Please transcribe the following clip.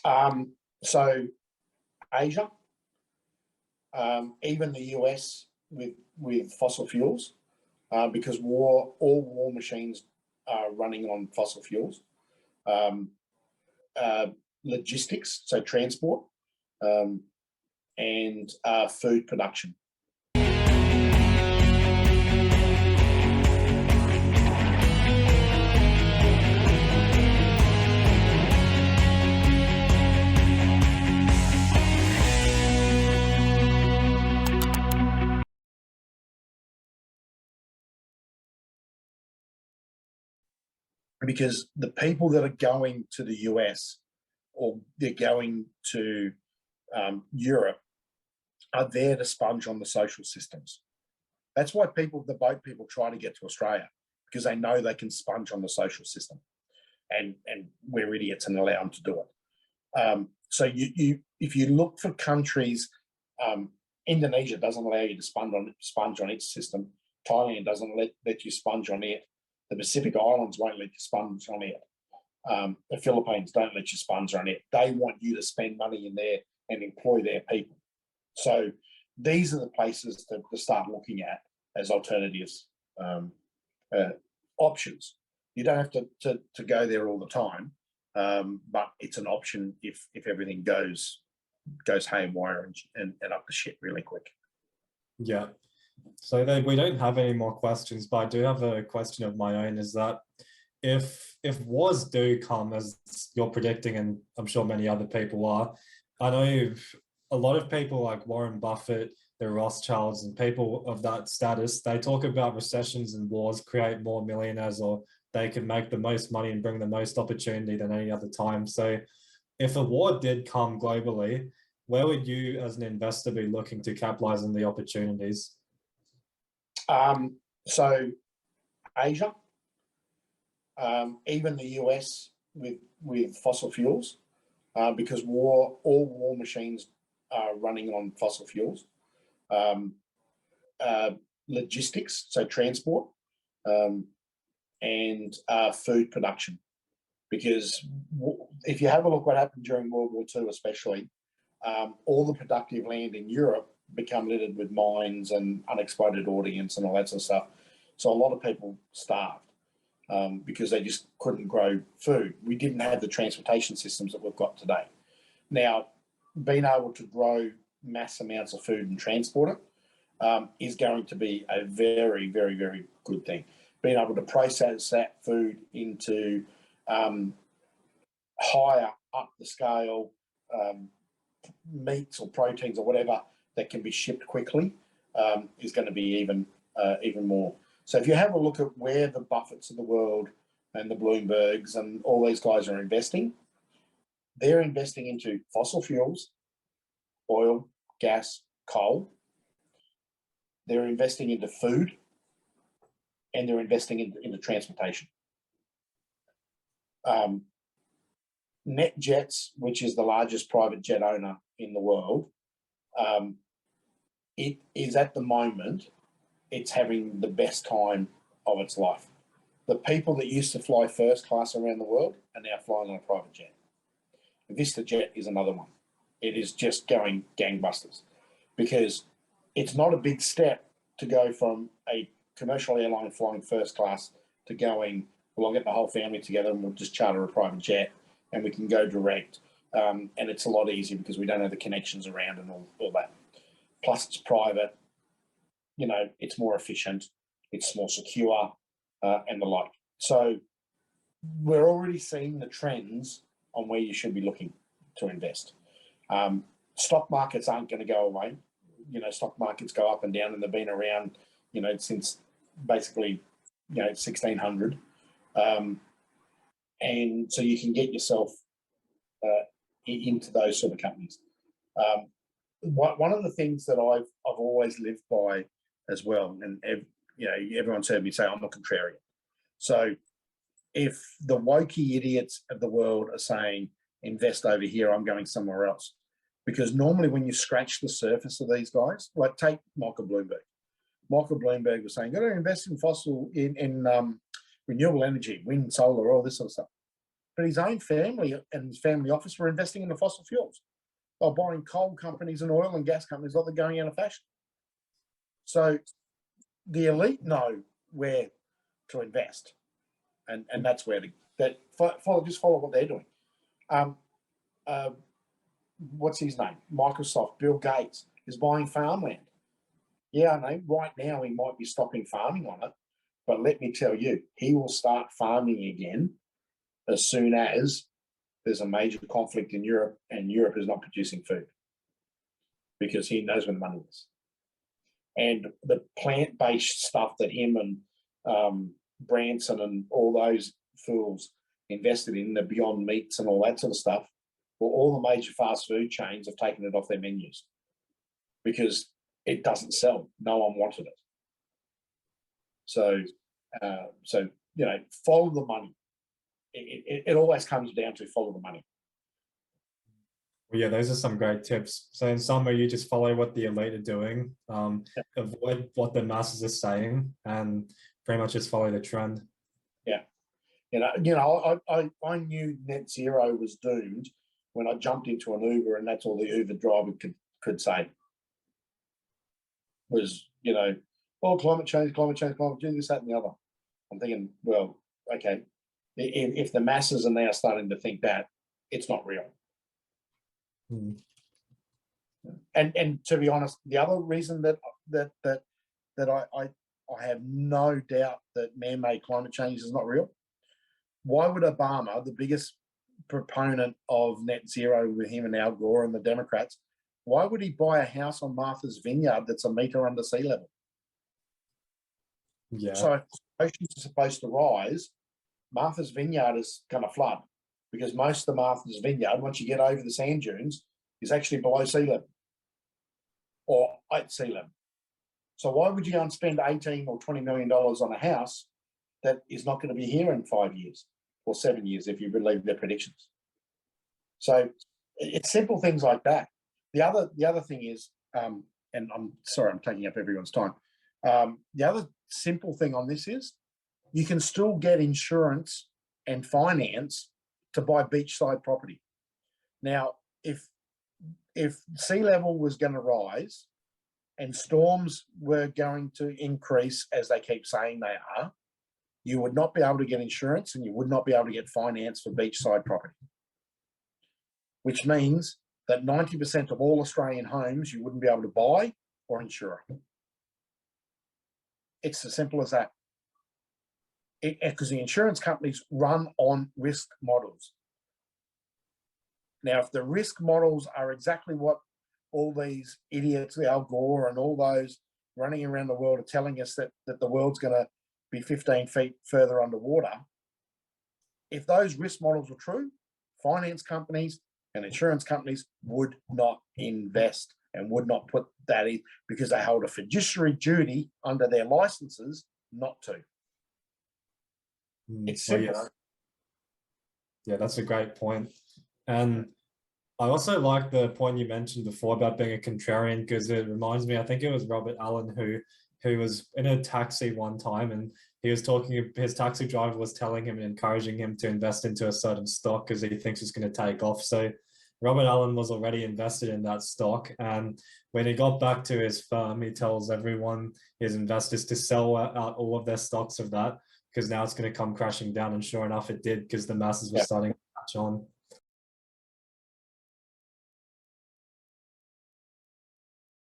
So Asia, even the US with fossil fuels, because all war machines are running on fossil fuels. Logistics, so transport, and food production. Because the people that are going to the US or they're going to Europe are there to sponge on the social systems. That's why the boat people try to get to Australia, because they know they can sponge on the social system, and we're idiots and allow them to do it. So if you look for countries, Indonesia doesn't allow you to sponge on its system. Thailand doesn't let you sponge on it. The Pacific Islands won't let you sponge on it. The Philippines don't let you sponge on it. They want you to spend money in there and employ their people. So these are the places to start looking at as alternatives, options. You don't have to go there all the time, but it's an option if everything goes haywire and up the shit really quick. Yeah. So we don't have any more questions, but I do have a question of my own, is that if wars do come, as you're predicting, and I'm sure many other people are, I know a lot of people like Warren Buffett, the Rothschilds, and people of that status, they talk about recessions and wars create more millionaires, or they can make the most money and bring the most opportunity than any other time. So if a war did come globally, where would you as an investor be looking to capitalize on the opportunities? So Asia, even the US with fossil fuels, because all war machines are running on fossil fuels. Logistics, so transport, and food production. Because if you have a look what happened during World War II especially, all the productive land in Europe become littered with mines and unexploded ordnance and all that sort of stuff. So a lot of people starved because they just couldn't grow food. We didn't have the transportation systems that we've got today. Now, being able to grow mass amounts of food and transport it is going to be a very, very, very good thing. Being able to process that food into higher up the scale meats or proteins or whatever that can be shipped quickly is going to be even more. So if you have a look at where the Buffetts of the world and the Bloombergs and all these guys are investing, they're investing into fossil fuels, oil, gas, coal. They're investing into food, and they're investing into transportation. NetJets, which is the largest private jet owner in the world, it is at the moment, it's having the best time of its life. The people that used to fly first class around the world are now flying on a private jet. VistaJet is another one. It is just going gangbusters because it's not a big step to go from a commercial airline flying first class to going, well, I'll get the whole family together and we'll just charter a private jet and we can go direct. And it's a lot easier because we don't have the connections around and all that. Plus it's private, you know, it's more efficient, it's more secure, and the like. So we're already seeing the trends on where you should be looking to invest. Stock markets aren't going to go away. You know, stock markets go up and down, and they've been around, you know, since basically, you know, 1600. And so you can get yourself into those sort of companies. One of the things that I've always lived by as well, and you know, everyone's heard me say I'm a contrarian. So if the wokey idiots of the world are saying invest over here, I'm going somewhere else, because normally when you scratch the surface of these guys, like take Michael Bloomberg. Michael Bloomberg was saying, got to invest in renewable energy, wind, solar, all this sort of stuff. but his own family and his family office were investing in the fossil fuels. They're buying coal companies and oil and gas companies like they're going out of fashion. So the elite know where to invest, and that's where just follow what they're doing. What's his name? Microsoft, Bill Gates is buying farmland. Yeah, I know right now he might be stopping farming on it, but let me tell you, he will start farming again as soon as there's a major conflict in Europe and Europe is not producing food, because he knows where the money is. And the plant-based stuff that him and Branson and all those fools invested in, the Beyond Meats and all that sort of stuff, well, all the major fast food chains have taken it off their menus because it doesn't sell. No one wanted it. So follow the money. It always comes down to follow the money. Well, yeah, those are some great tips. So in summary, you just follow what the elite are doing, avoid what the masses are saying, and pretty much just follow the trend. Yeah. I knew net zero was doomed when I jumped into an Uber, and that's all the Uber driver could say was, climate change, this, that, and the other. I'm thinking, well, okay, if the masses are now starting to think that, it's not real. And to be honest, the other reason that I have no doubt that man-made climate change is not real. Why would Obama, the biggest proponent of net zero with him and Al Gore and the Democrats, why would he buy a house on Martha's Vineyard that's a metre under sea level? Yeah. So if oceans are supposed to rise, Martha's Vineyard is going to flood, because most of the Martha's Vineyard, once you get over the sand dunes, is actually below sea level or at sea level. So why would you go and spend $18 or $20 million on a house that is not going to be here in 5 years or 7 years if you believe their predictions? So it's simple things like that. The other thing is, and I'm sorry, I'm taking up everyone's time. The other simple thing on this is you can still get insurance and finance to buy beachside property. Now, if sea level was going to rise and storms were going to increase, as they keep saying they are, you would not be able to get insurance and you would not be able to get finance for beachside property, which means that 90% of all Australian homes you wouldn't be able to buy or insure. It's as simple as that. Because the insurance companies run on risk models. Now, if the risk models are exactly what all these idiots, Al Gore and all those running around the world are telling us, that the world's going to be 15 feet further underwater, if those risk models were true, finance companies and insurance companies would not invest and would not put that in, because they hold a fiduciary duty under their licenses not to. It's simple. Well, yeah, that's a great point. And I also like the point you mentioned before about being a contrarian, because it reminds me, I think it was Robert Allen who was in a taxi one time, and he was talking, his taxi driver was telling him and encouraging him to invest into a certain stock because he thinks it's going to take off. So Robert Allen was already invested in that stock, and when he got back to his firm, he tells everyone, his investors, to sell out all of their stocks of that, because now it's going to come crashing down. And sure enough, it did, because the masses were starting to catch on.